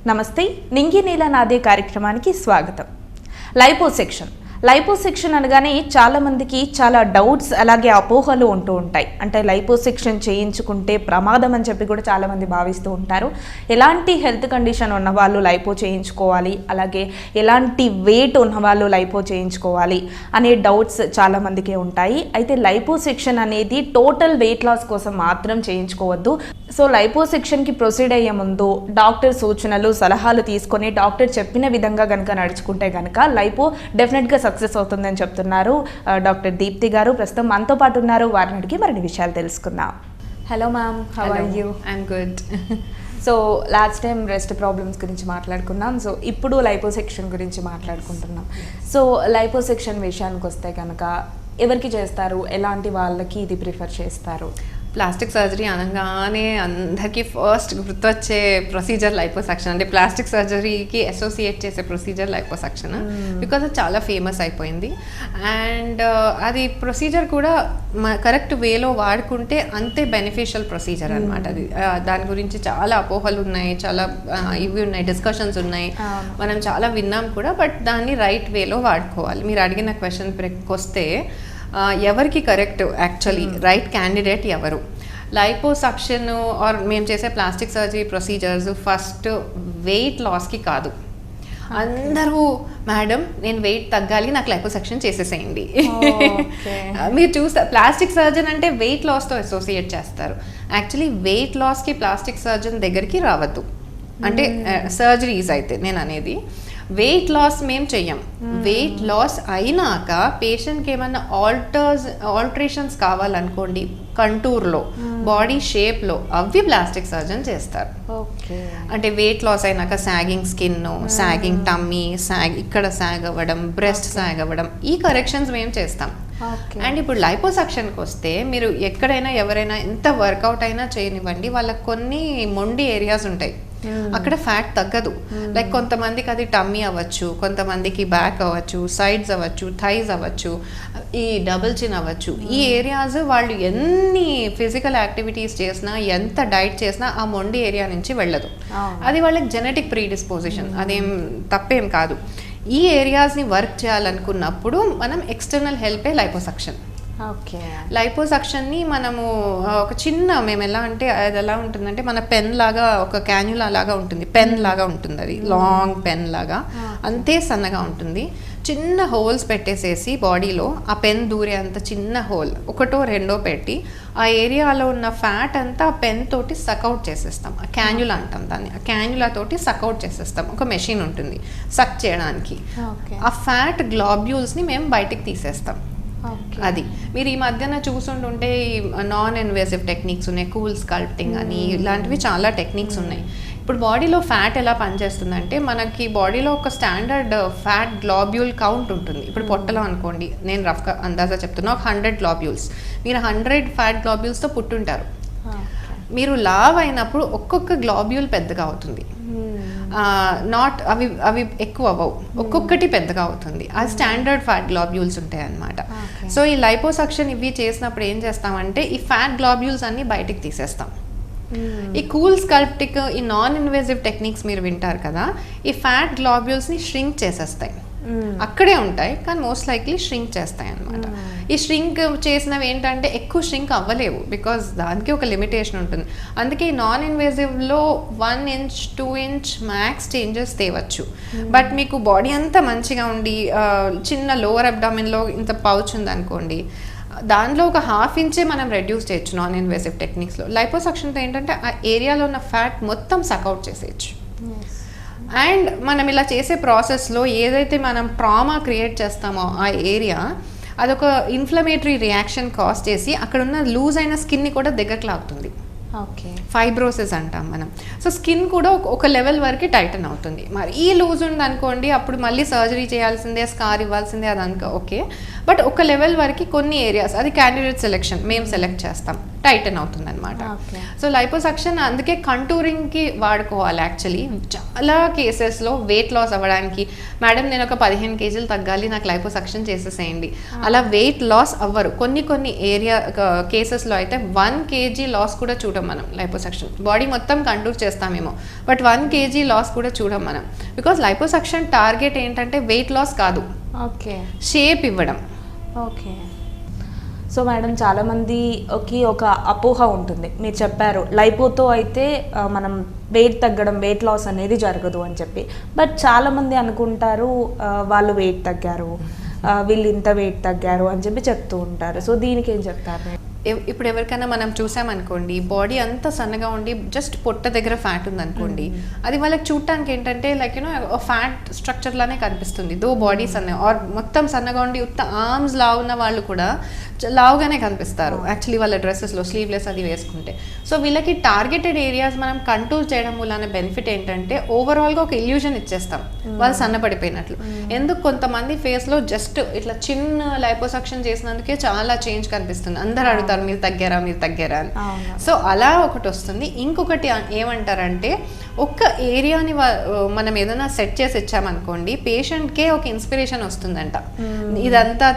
నమస్తే, నింగి నీల నాదే కార్యక్రమానికి స్వాగతం. లైపోసెక్షన్ అనగానే చాలామందికి చాలా డౌట్స్ అలాగే అపోహలు ఉంటూ ఉంటాయి. అంటే లైపోసెక్షన్ చేయించుకుంటే ప్రమాదం అని చెప్పి కూడా చాలామంది భావిస్తూ ఉంటారు. ఎలాంటి హెల్త్ కండిషన్ ఉన్నవాళ్ళు లైపో చేయించుకోవాలి, అలాగే ఎలాంటి వెయిట్ ఉన్నవాళ్ళు లైపో చేయించుకోవాలి అనే డౌట్స్ చాలామందికి ఉంటాయి. అయితే లైపోసెక్షన్ అనేది టోటల్ వెయిట్ లాస్ కోసం మాత్రం చేయించుకోవద్దు. సో లైపోసెక్షన్కి ప్రొసీడ్ అయ్యే ముందు డాక్టర్ సూచనలు సలహాలు తీసుకొని డాక్టర్ చెప్పిన విధంగా కనుక నడుచుకుంటే కనుక లైపో డెఫినెట్గా సక్సెస్ అవుతుందని చెప్తున్నారు డాక్టర్ దీప్తి గారు. ప్రస్తుతం మనతో పాటు ఉన్నారు. వారిని అడిగి మరిన్ని విషయాలు తెలుసుకుందాం. Hello ma'am, how are you? I'm good. So last time rest problems గురించి మాట్లాడుకున్నాం. సో ఇప్పుడు లైపోసెక్షన్ గురించి మాట్లాడుకుంటున్నాం. సో లైపోసెక్షన్ విషయానికి వస్తే కనుక ఎవరికి చేస్తారు, ఎలాంటి వాళ్ళకి ఇది ప్రిఫర్ చేస్తారు? ప్లాస్టిక్ సర్జరీ అనగానే అందరికీ ఫస్ట్ గుర్తొచ్చే ప్రొసీజర్ లైపోసక్షన్. అంటే ప్లాస్టిక్ సర్జరీకి అసోసియేట్ చేసే ప్రొసీజర్ లైపోసక్షన్, బికాజ్ అది చాలా ఫేమస్ అయిపోయింది. అండ్ అది ప్రొసీజర్ కూడా కరెక్ట్ వేలో వాడుకుంటే అంతే బెనిఫిషియల్ ప్రొసీజర్ అనమాట. అది దాని గురించి చాలా అపోహలు ఉన్నాయి, చాలా ఇవి ఉన్నాయి, డిస్కషన్స్ ఉన్నాయి, మనం చాలా విన్నాం కూడా. బట్ దాన్ని రైట్ వేలో వాడుకోవాలి. మీరు అడిగిన క్వశ్చన్ వస్తే ఎవరికి కరెక్ట్, యాక్చువల్లీ రైట్ క్యాండిడేట్ ఎవరు? లైపోసక్షన్ ఆర్ మేము చేసే plastic surgery procedures first weight లాస్కి కాదు. అందరూ మేడం నేను వెయిట్ తగ్గాలి, నాకు లైపోసక్షన్ చేసేసేయండి. మీరు చూస్తారు ప్లాస్టిక్ సర్జన్ అంటే వెయిట్ లాస్తో అసోసియేట్ చేస్తారు. యాక్చువల్లీ వెయిట్ లాస్కి ప్లాస్టిక్ సర్జన్ దగ్గరికి రావద్దు. అంటే సర్జరీస్ అయితే నేను అనేది వెయిట్ లాస్ మేము చెయ్యం. వెయిట్ లాస్ అయినాక పేషెంట్కి ఏమన్నా ఆల్టరేషన్స్ కావాలనుకోండి, కంటూర్లో, బాడీ షేప్లో, అవి ప్లాస్టిక్ సర్జన్ చేస్తారు. అంటే వెయిట్ లాస్ అయినాక సాగింగ్ స్కిన్, సాగింగ్ టమ్మీ, ఇక్కడ సాగ్ అవ్వడం, బ్రెస్ట్ సాగ్ అవ్వడం, ఈ కరెక్షన్స్ మేము చేస్తాం. అండ్ ఇప్పుడు లైపోసక్షన్కి వస్తే మీరు ఎక్కడైనా ఎవరైనా ఎంత వర్కౌట్ అయినా చేయనివ్వండి, వాళ్ళకి కొన్ని మొండి ఏరియాస్ ఉంటాయి, అక్కడ ఫ్యాట్ తగ్గదు. లైక్ కొంతమందికి అది టమ్మీ అవ్వచ్చు, కొంతమందికి బ్యాక్ అవ్వచ్చు, సైడ్స్ అవ్వచ్చు, థైస్ అవ్వచ్చు, ఈ డబుల్ చిన్ అవ్వచ్చు. ఈ ఏరియాస్ వాళ్ళు ఎన్ని ఫిజికల్ యాక్టివిటీస్ చేసినా, ఎంత డైట్ చేసినా ఆ మొండి ఏరియా నుంచి వెళ్ళదు. అది వాళ్ళకి జెనెటిక్ ప్రీడిస్పోజిషన్, అదేం తప్పేం కాదు. ఈ ఏరియాస్ని వర్క్ చేయాలనుకున్నప్పుడు మనం ఎక్స్టర్నల్ హెల్పే లైపోసక్షన్. లైపోసక్షన్ని మనము ఒక చిన్న, మేము ఎలా అంటే అది ఎలా ఉంటుందంటే మన పెన్ లాగా, ఒక క్యాన్యులా లాగా ఉంటుంది, పెన్ లాగా ఉంటుంది, అది లాంగ్ పెన్ లాగా, అంతే సన్నగా ఉంటుంది. చిన్న హోల్స్ పెట్టేసేసి బాడీలో ఆ పెన్ దూరే అంత చిన్న హోల్ ఒకటో రెండో పెట్టి ఆ ఏరియాలో ఉన్న ఫ్యాట్ అంతా ఆ పెన్ తోటి సక్అవుట్ చేసేస్తాం. ఆ క్యాన్యులా అంటాం దాన్ని. ఆ క్యాన్యులా తోటి సక్అవుట్ చేసేస్తాం. ఒక మెషిన్ ఉంటుంది సక్ చేయడానికి. ఆ ఫ్యాట్ గ్లోబ్యూల్స్ని మేము బయటికి తీసేస్తాం. అది మీరు ఈ మధ్యన చూసుంటుంటే నాన్ ఇన్వేసివ్ టెక్నిక్స్ ఉన్నాయి, కూల్ స్కల్ప్టింగ్ అని, ఇలాంటివి చాలా టెక్నిక్స్ ఉన్నాయి. ఇప్పుడు బాడీలో ఫ్యాట్ ఎలా పనిచేస్తుందంటే, మనకి బాడీలో ఒక స్టాండర్డ్ ఫ్యాట్ గ్లోబ్యూల్ కౌంట్ ఉంటుంది. ఇప్పుడు పొట్టలో అనుకోండి, నేను రఫ్గా అందాజా చెప్తున్నా, ఒక 100 గ్లోబ్యూల్స్, మీరు 100 ఫ్యాట్ గ్లోబ్యూల్స్తో పుట్టుంటారు. మీరు లావ్ అయినప్పుడు ఒక్కొక్క గ్లోబ్యూల్ పెద్దగా అవుతుంది. అవి ఎక్కువ అవ్వవు, ఒక్కొక్కటి పెద్దగా అవుతుంది. ఆ స్టాండర్డ్ ఫ్యాట్ గ్లోబ్యూల్స్ ఉంటాయి అన్నమాట. సో ఈ లైపోసక్షన్ ఇవి చేసినప్పుడు ఏం చేస్తామంటే ఈ ఫ్యాట్ గ్లోబ్యూల్స్ అన్ని బయటికి తీసేస్తాం. ఈ కూల్ స్కల్ప్టిక్, ఈ నాన్ ఇన్వేసివ్ టెక్నిక్స్ మీరు వింటారు కదా, ఈ ఫ్యాట్ గ్లోబ్యూల్స్ని ష్రింక్ చేసేస్తాయి. అక్కడే ఉంటాయి కానీ మోస్ట్ లైక్లీ ష్రింక్ చేస్తాయి అన్నమాట. ఈ ష్రింక్ చేసినవి ఏంటంటే ఎక్కువ ష్రింక్ అవ్వలేవు, బికాజ్ దానికి ఒక లిమిటేషన్ ఉంటుంది. అందుకే నాన్ ఇన్వేజివ్లో 1 ఇంచ్ 2 ఇంచ్ మ్యాక్స్ చేంజెస్ తేవచ్చు. బట్ మీకు బాడీ అంతా మంచిగా ఉండి చిన్న లోవర్ అబ్డామిన్లో ఇంత పౌచ్ ఉంది అనుకోండి, దానిలో ఒక 1/2 ఇంచే మనం రెడ్యూస్ చేయొచ్చు నాన్ ఇన్వేసివ్ టెక్నిక్స్లో. లైపోసక్షన్తో ఏంటంటే ఆ ఏరియాలో ఉన్న ఫ్యాట్ మొత్తం సక్అవుట్ చేసేయచ్చు. అండ్ మనం ఇలా చేసే ప్రాసెస్లో ఏదైతే మనం ట్రామా క్రియేట్ చేస్తామో ఆ ఏరియా, అదొక ఇన్ఫ్లమేటరీ రియాక్షన్ కాజ్ చేసి అక్కడ ఉన్న లూజ్ అయిన స్కిన్ని కూడా దగ్గరకు లాగుతుంది. ఫైబ్రోసిస్ అంటాం మనం. సో స్కిన్ కూడా ఒక లెవెల్ వరకు టైటన్ అవుతుంది. మరి ఈ లూజ్ ఉంది అనుకోండి, అప్పుడు మళ్ళీ సర్జరీ చేయాల్సిందే, స్కార్ ఇవ్వాల్సిందే, అది అనుకో ఓకే. బట్ ఒక లెవెల్ వరకు కొన్ని ఏరియాస్, అది క్యాండిడేట్ సెలెక్షన్, మేము సెలెక్ట్ చేస్తాం. టైటన్ అవుతుంది అనమాట. Okay. సో లైపోసక్షన్ అందుకే కంటూరింగ్కి వాడుకోవాలి. యాక్చువల్లీ చాలా కేసెస్లో వెయిట్ లాస్ అవ్వడానికి, మేడం నేను ఒక 15 kgs తగ్గాలి, నాకు లైపోసక్షన్ చేసేసేయండి, అలా వెయిట్ లాస్ అవ్వరు. కొన్ని ఏరియా కేసెస్లో అయితే 1 kg లాస్ కూడా చూడం మనం లైపోసక్షన్. బాడీ మొత్తం కంటూర్ చేస్తామేమో, బట్ 1 kg లాస్ కూడా చూడం మనం. బికాస్ లైపోసక్షన్ టార్గెట్ ఏంటంటే వెయిట్ లాస్ కాదు, ఓకే, షేప్ ఇవ్వడం. ఓకే. సో మేడం, చాలామందికి ఒక అపోహ ఉంటుంది. మీరు చెప్పారు లైపోతో అయితే మనం వెయిట్ తగ్గడం, వెయిట్ లాస్ అనేది జరగదు అని చెప్పి. బట్ చాలామంది అనుకుంటారు వాళ్ళు వెయిట్ తగ్గారు, వీళ్ళు ఇంత వెయిట్ తగ్గారు అని చెప్పి చెప్తూ ఉంటారు. సో దీనికి ఏం చెప్తారు? ఇప్పుడు ఎవరికైనా మనం చూసామనుకోండి, బాడీ అంతా సన్నగా ఉండి జస్ట్ పొట్ట దగ్గర ఫ్యాట్ ఉందనుకోండి, అది వాళ్ళకి చూడటానికి ఏంటంటే లైక్ ఫ్యాట్ స్ట్రక్చర్ లానే కనిపిస్తుంది. దో బాడీ సన్న ఆర్ మొత్తం సన్నగా ఉండి ఉత్త ఆర్మ్స్ లావు ఉన్న వాళ్ళు కూడా లావుగానే కనిపిస్తారు యాక్చువల్లీ వాళ్ళ డ్రెస్సెస్లో స్లీవ్లెస్ అది వేసుకుంటే. సో వీళ్ళకి టార్గెటెడ్ ఏరియాస్ మనం కంట్రోల్ చేయడం వల్ల బెనిఫిట్ ఏంటంటే ఓవరాల్గా ఒక ఇల్యూజన్ ఇచ్చేస్తాం వాళ్ళు సన్నపడిపోయినట్లు. ఎందుకు కొంతమంది ఫేస్లో జస్ట్ ఇట్లా చిన్న లైపోసక్షన్ చేసినందుకే చాలా చేంజ్ కనిపిస్తుంది. అందరూ అడుగుతారు మీరు తగ్గారా అని. సో అలా ఒకటి వస్తుంది. ఇంకొకటి ఏమంటారంటే ఒక్క ఏరియాని మనం ఏదైనా సెట్ చేసి ఇచ్చామనుకోండి, పేషెంట్కే ఒక ఇన్స్పిరేషన్ వస్తుందంట, ఇదంతా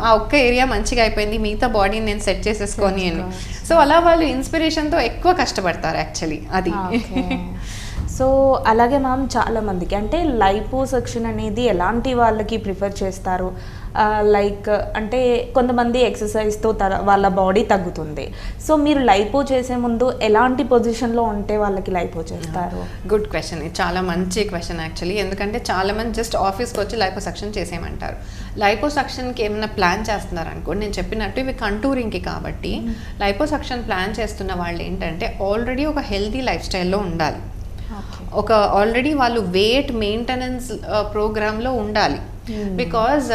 ఆ ఒక్క ఏరియా మంచిగా అయిపోయింది, మిగతా బాడీని నేను సెట్ చేసేసుకొని అని. సో అలా వాళ్ళు ఇన్స్పిరేషన్తో ఎక్కువ కష్టపడతారు యాక్చువల్లీ అది. సో అలాగే మ్యామ్, చాలామందికి అంటే లైపోసక్షన్ అనేది ఎలాంటి వాళ్ళకి ప్రిఫర్ చేస్తారు? లైక్ అంటే కొంతమంది ఎక్సర్సైజ్తో వాళ్ళ బాడీ తగ్గుతుంది. సో మీరు లైపో చేసే ముందు ఎలాంటి పొజిషన్లో ఉంటే వాళ్ళకి లైపో చేస్తారు? గుడ్ క్వశ్చన్, ఇది చాలా మంచి క్వశ్చన్ యాక్చువల్లీ. ఎందుకంటే చాలామంది జస్ట్ ఆఫీస్కి వచ్చి లైపోసక్షన్ చేసేయమంటారు. లైపోసక్షన్కి ఏమైనా ప్లాన్ చేస్తున్నారు అనుకోండి, నేను చెప్పినట్టు ఇవి కంటూరింగ్కి కాబట్టి లైపోసక్షన్ ప్లాన్ చేస్తున్న వాళ్ళు ఏంటంటే ఆల్రెడీ ఒక హెల్తీ లైఫ్ స్టైల్లో ఉండాలి, ఒక ఆల్రెడీ వాళ్ళు వెయిట్ మెయింటెనెన్స్ ప్రోగ్రాంలో ఉండాలి. బికాజ్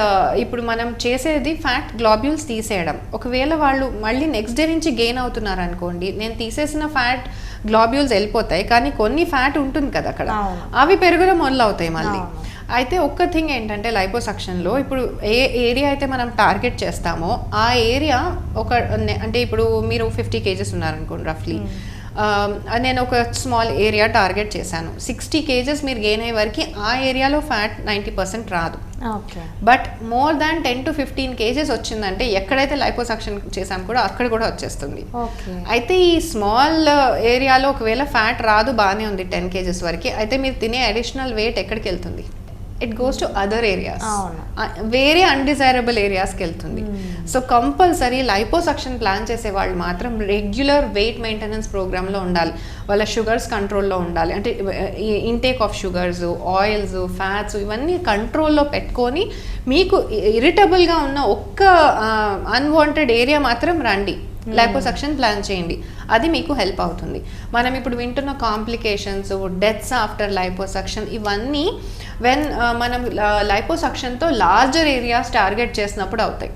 ఇప్పుడు మనం చేసేది ఫ్యాట్ గ్లోబ్యూల్స్ తీసేయడం. ఒకవేళ వాళ్ళు మళ్ళీ నెక్స్ట్ డే నుంచి గెయిన్ అవుతున్నారు అనుకోండి, నేను తీసేసిన ఫ్యాట్ గ్లోబ్యూల్స్ వెళ్ళిపోతాయి, కానీ కొన్ని ఫ్యాట్ ఉంటుంది కదా అక్కడ, అవి పెరగడం మొదలవుతాయి మళ్ళీ. అయితే ఒక్క థింగ్ ఏంటంటే లైపోసక్షన్లో ఇప్పుడు ఏ ఏరియా అయితే మనం టార్గెట్ చేస్తామో ఆ ఏరియా అంటే ఇప్పుడు మీరు 50 kgs ఉన్నారనుకోండి రఫ్లీ, నేను ఒక స్మాల్ ఏరియా టార్గెట్ చేశాను. 60 kgs మీరు గెయిన్ అయ్యే వరకు ఆ ఏరియాలో ఫ్యాట్ 90% రాదు. But more than 10 to 15 kgs వచ్చిందంటే ఎక్కడైతే లైపోసక్షన్ చేసాం కూడా అక్కడ కూడా వచ్చేస్తుంది. అయితే ఈ స్మాల్ ఏరియాలో ఒకవేళ ఫ్యాట్ రాదు, బాగానే ఉంది 10 kgs వరకు, అయితే మీరు తినే అడిషనల్ వెయిట్ ఎక్కడికి వెళ్తుంది? It goes to other areas, వేరే అన్డిజైరబుల్ ఏరియాస్కి వెళ్తుంది. సో కంపల్సరీ లైపోసక్షన్ ప్లాన్ చేసే వాళ్ళు మాత్రం రెగ్యులర్ వెయిట్ మెయింటెనెన్స్ ప్రోగ్రాంలో ఉండాలి. వాళ్ళ షుగర్స్ కంట్రోల్లో ఉండాలి, అంటే intake of sugars, oils, fats ఇవన్నీ కంట్రోల్లో పెట్టుకొని మీకు ఇరిటబుల్గా ఉన్న ఒక్క అన్వాంటెడ్ ఏరియా మాత్రం రండి, లైపోసక్షన్ ప్లాన్ చేయండి, అది మీకు హెల్ప్ అవుతుంది. మనం ఇప్పుడు వింటున్న కాంప్లికేషన్స్, డెత్స్ ఆఫ్టర్ లైపోసక్షన్, ఇవన్నీ మనం లైపోసక్షన్తో లార్జర్ ఏరియాస్ టార్గెట్ చేసినప్పుడు అవుతాయి.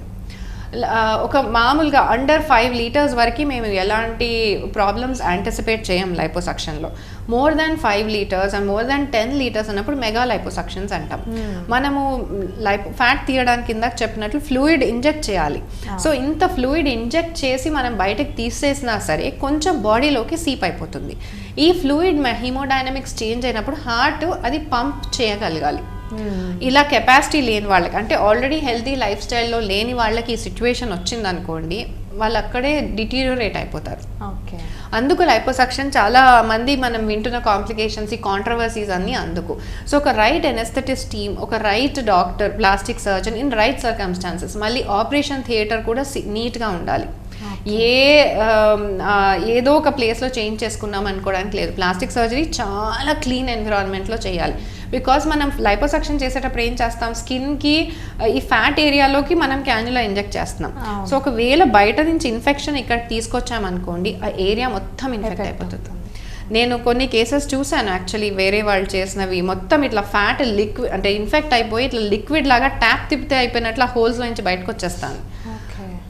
ఒక మామూలుగా అండర్ 5 liters వరకు మేము ఎలాంటి ప్రాబ్లమ్స్ యాంటిసిపేట్ చేయం లైపోసక్షన్లో. More than 5 liters and more than 10 liters అన్నప్పుడు మెగా లైపోసక్షన్స్ అంటాం. మనము ఫ్యాట్ తీయడానికి కింద చెప్పినట్లు ఫ్లూయిడ్ ఇంజెక్ట్ చేయాలి. సో ఇంత ఫ్లూయిడ్ ఇంజెక్ట్ చేసి మనం బయటకు తీసేసినా సరే కొంచెం బాడీలోకి సీప్ అయిపోతుంది. ఈ ఫ్లూయిడ్ హీమోడైనమిక్స్ చేంజ్ అయినప్పుడు హార్ట్ అది పంప్ చేయగలగాలి. ఇలా కెపాసిటీ లేని వాళ్ళకి, అంటే ఆల్రెడీ హెల్తీ లైఫ్ స్టైల్లో లేని వాళ్ళకి ఈ సిచ్యువేషన్ వచ్చింది అనుకోండి, వాళ్ళు అక్కడే డిటీరియోరేట్ అయిపోతారు. అందుకు లైపోసక్షన్ చాలా మంది మనం వింటున్న కాంప్లికేషన్స్, ఈ కాంట్రవర్సీస్ అన్నీ అందుకు. సో ఒక రైట్ ఎనెస్థెటిస్ట్ టీమ్, ఒక right doctor, plastic surgeon in right circumstances, మళ్ళీ ఆపరేషన్ థియేటర్ కూడా నీట్గా ఉండాలి. ఏదో ఒక ప్లేస్లో చేంజ్ చేసుకున్నాం అనుకోవడానికి లేదు. ప్లాస్టిక్ సర్జరీ చాలా క్లీన్ ఎన్విరాన్మెంట్లో చేయాలి. బికాస్ మనం లైపోసక్షన్ చేసేటప్పుడు ఏం చేస్తాం, స్కిన్కి ఈ ఫ్యాట్ ఏరియాలోకి మనం క్యాన్యులా ఇంజెక్ట్ చేస్తున్నాం. సో ఒకవేళ బయట నుంచి ఇన్ఫెక్షన్ ఇక్కడ తీసుకొచ్చామనుకోండి, ఆ ఏరియా మొత్తం ఇన్ఫెక్ట్ అయిపోతుంది. నేను కొన్ని కేసెస్ చూశాను యాక్చువల్లీ, వేరే వాళ్ళు చేసినవి మొత్తం ఇట్లా ఫ్యాట్ లిక్విడ్ అంటే ఇన్ఫెక్ట్ అయిపోయి ఇట్లా లిక్విడ్ లాగా ట్యాప్ తిప్పితే అయిపోయినట్లు ఆ హోల్స్లో నుంచి బయటకు వచ్చేస్తాను.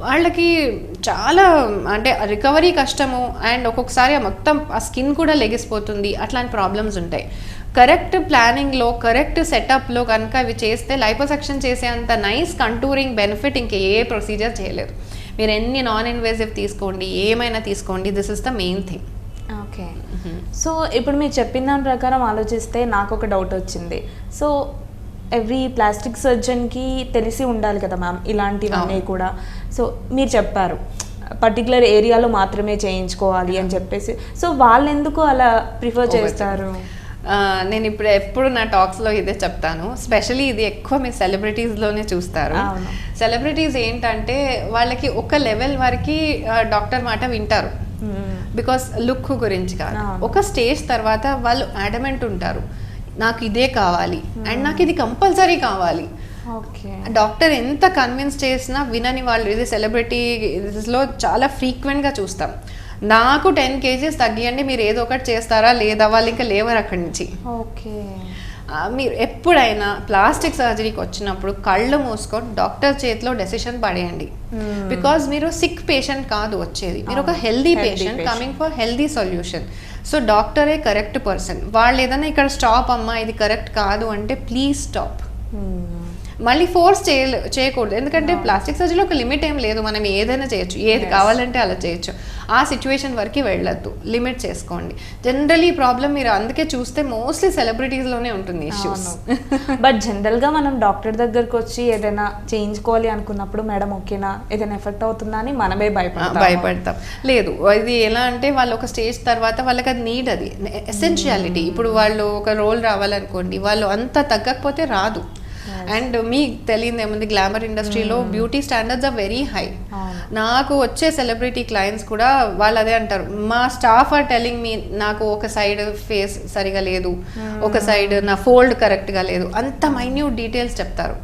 వాళ్ళకి చాలా అంటే రికవరీ కష్టము, అండ్ ఒక్కొక్కసారి మొత్తం ఆ స్కిన్ కూడా లెగిసిపోతుంది, అట్లాంటి ప్రాబ్లమ్స్ ఉంటాయి. కరెక్ట్ ప్లానింగ్లో, కరెక్ట్ సెటప్లో కనుక అవి చేస్తే లైపోసక్షన్ చేసే అంత నైస్ కంటూరింగ్ బెనిఫిట్ ఇంక ఏ ప్రొసీజర్ చేయలేదు. మీరు ఎన్ని నాన్ ఇన్వేజివ్ తీసుకోండి, ఏమైనా తీసుకోండి, this is the main thing. Okay. So ఇప్పుడు మీరు చెప్పిన దాని ప్రకారం ఆలోచిస్తే నాకు ఒక డౌట్ వచ్చింది. సో ఎవ్రీ ప్లాస్టిక్ సర్జన్కి తెలిసి ఉండాలి కదా మ్యామ్ ఇలాంటివన్నీ కూడా. సో మీరు చెప్పారు పర్టికులర్ ఏరియాలో మాత్రమే చేయించుకోవాలి అని చెప్పేసి. సో వాళ్ళు ఎందుకు అలా ప్రిఫర్ చేస్తారు? నేను ఎప్పుడు నా టాక్స్లో ఇదే చెప్తాను. స్పెషలీ ఇది ఎక్కువ మీరు సెలబ్రిటీస్లోనే చూస్తారు. సెలబ్రిటీస్ ఏంటంటే వాళ్ళకి ఒక లెవెల్ వరకు డాక్టర్ మాట వింటారు, బికాస్ లుక్ గురించి కాదు. ఒక స్టేజ్ తర్వాత వాళ్ళు అడమెంట్ ఉంటారు, నాకు ఇదే కావాలి అండ్ నాకు ఇది కంపల్సరీ కావాలి. డాక్టర్ ఎంత కన్విన్స్ చేసినా వినని వాళ్ళు, ఇది సెలబ్రిటీస్లో చాలా ఫ్రీక్వెంట్గా చూస్తాం. నాకు 10 kgs తగ్గియండి, మీరు ఏదో ఒకటి చేస్తారా లేదా, వాళ్ళు ఇంకా లేవరు అక్కడి నుంచి. ఓకే. మీరు ఎప్పుడైనా ప్లాస్టిక్ సర్జరీకి వచ్చినప్పుడు కళ్ళు మూసుకొని డాక్టర్ చేతిలో డెసిషన్ పడేయండి. బికాజ్ మీరు సిక్ పేషెంట్ కాదు వచ్చేది, మీరు ఒక healthy patient coming for healthy solution. So డాక్టరే కరెక్ట్ పర్సన్. వాళ్ళు ఏదైనా ఇక్కడ స్టాప్ అమ్మా ఇది కరెక్ట్ కాదు అంటే ప్లీజ్ స్టాప్. మళ్ళీ ఫోర్స్ చేయకూడదు, ఎందుకంటే ప్లాస్టిక్ సర్జరీలో ఒక లిమిట్ ఏం లేదు, మనం ఏదైనా చేయొచ్చు, ఏది కావాలంటే అలా చేయొచ్చు. ఆ సిచ్యువేషన్ వరకు వెళ్ళొద్దు, లిమిట్ చేసుకోండి. జనరలీ ఈ ప్రాబ్లం మీరు అందుకే చూస్తే మోస్ట్లీ సెలబ్రిటీస్లోనే ఉంటుంది ఇష్యూస్. బట్ జనరల్గా మనం డాక్టర్ దగ్గరకు వచ్చి ఏదైనా చేయించుకోవాలి అనుకున్నప్పుడు మేడం ఓకేనా, ఏదైనా ఎఫెక్ట్ అవుతుందా అని మనమే భయపడతాం. లేదు, ఇది ఎలా అంటే వాళ్ళు ఒక స్టేజ్ తర్వాత వాళ్ళకి అది నీడ్, అది ఎసెన్షియాలిటీ. ఇప్పుడు వాళ్ళు ఒక రోల్ రావాలనుకోండి, వాళ్ళు అంత తగ్గకపోతే రాదు. అండ్ మీకు తెలియదు ఏముంది, గ్లామర్ ఇండస్ట్రీలో beauty standards are very high. నాకు వచ్చే సెలబ్రిటీ క్లయింట్స్ కూడా వాళ్ళు అదే అంటారు, మా స్టాఫ్ ఆర్ టెలింగ్ మీ నాకు ఒక సైడ్ ఫేస్ సరిగా లేదు, ఒక సైడ్ నా ఫోల్డ్ కరెక్ట్గా లేదు, అంత మైన్యూట్ డీటెయిల్స్ చెప్తారు.